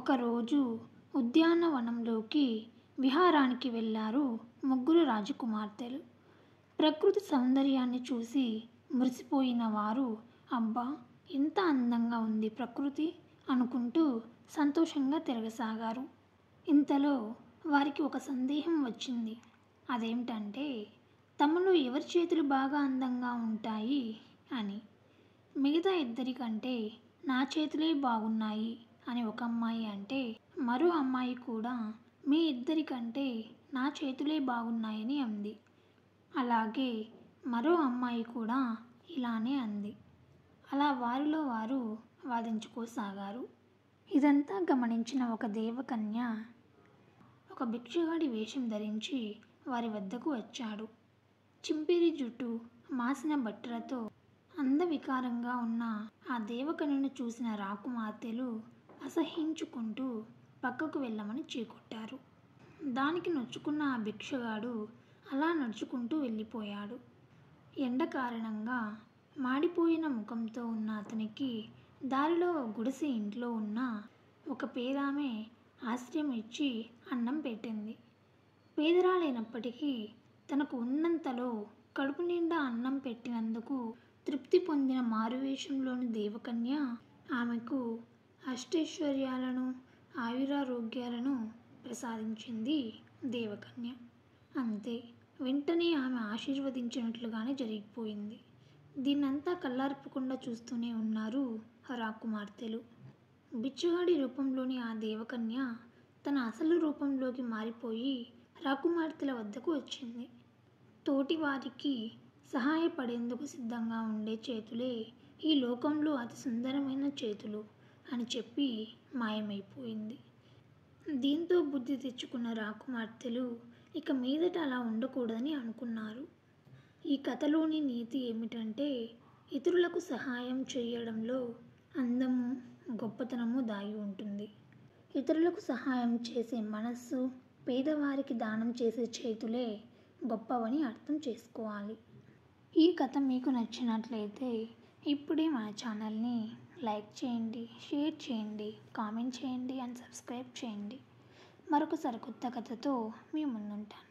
ఒకరోజు ఉద్యానవనంలోకి విహారానికి వెళ్ళారు ముగ్గురు రాజకుమార్తెలు. ప్రకృతి సౌందర్యాన్ని చూసి మురిసిపోయిన వారు అబ్బా, ఎంత అందంగా ఉంది ప్రకృతి అనుకుంటూ సంతోషంగా తిరగసాగారు. ఇంతలో వారికి ఒక సందేహం వచ్చింది. అదేమిటంటే, తమలో ఎవరి చేతులు బాగా అందంగా ఉంటాయి అని. మిగతా ఇద్దరికంటే నా చేతులే బాగున్నాయి అని ఒక అమ్మాయి అంటే, మరో అమ్మాయి కూడా మీ ఇద్దరికంటే నా చేతులే బాగున్నాయని అంది. అలాగే మరో అమ్మాయి కూడా ఇలానే అంది. అలా వారిలో వారు వాదించుకోసాగారు. ఇదంతా గమనించిన ఒక దేవకన్య ఒక భిక్షగాడి వేషం ధరించి వారి వద్దకు వచ్చాడు. చింపిరి జుట్టు, మాసిన బట్టలతో అందవికారంగా ఉన్న ఆ దేవకన్యను చూసిన రాకుమార్తెలు అసహ్యించుకుంటూ పక్కకు వెళ్ళమని చీకొట్టారు. దానికి నొచ్చుకున్న ఆ భిక్షగాడు అలా నడుచుకుంటూ వెళ్ళిపోయాడు. ఎండ కారణంగా మాడిపోయిన ముఖంతో ఉన్న అతనికి దారిలో గుడిసె ఇంట్లో ఉన్న ఒక పేదామె ఆశ్రయం ఇచ్చి అన్నం పెట్టింది. పేదరాలైనప్పటికీ తనకు ఉన్నంతలో కడుపు నిండా అన్నం పెట్టినందుకు తృప్తి పొందిన మారువేషంలోని దేవకన్య ఆమెకు అష్టైశ్వర్యాలను, ఆయురారోగ్యాలను ప్రసాదించింది. దేవకన్య అంతే, వెంటనే ఆమె ఆశీర్వదించినట్లుగానే జరిగిపోయింది. దీన్నంతా కళ్ళార్పకుండా చూస్తూనే ఉన్నారు రాకుమార్తెలు. బిచ్చగాడి రూపంలోని ఆ దేవకన్య తన అసలు రూపంలోకి మారిపోయి రాకుమార్తెల వద్దకు వచ్చింది. తోటివారికి సహాయపడేందుకు సిద్ధంగా ఉండే చేతులే ఈ లోకంలో అతి సుందరమైన చేతులు అని చెప్పి మాయమైపోయింది. దీంతో బుద్ధి తెచ్చుకున్న రాకుమార్తెలు ఇక మీదట అలా ఉండకూడదని అనుకున్నారు. ఈ కథలోని నీతి ఏమిటంటే, ఇతరులకు సహాయం చేయడంలో అందము, గొప్పతనము దాగి ఉంటుంది. ఇతరులకు సహాయం చేసే మనస్సు, పేదవారికి దానం చేసే చేతులే గొప్పవని అర్థం చేసుకోవాలి. ఈ కథ మీకు నచ్చినట్లయితే ఇప్పుడే మన ఛానల్ని లైక్ చేయండి, షేర్ చేయండి, కామెంట్ చేయండి అండ్ సబ్స్క్రైబ్ చేయండి. మరొక సరికొత్త కథతో మీ ముందుంటాను.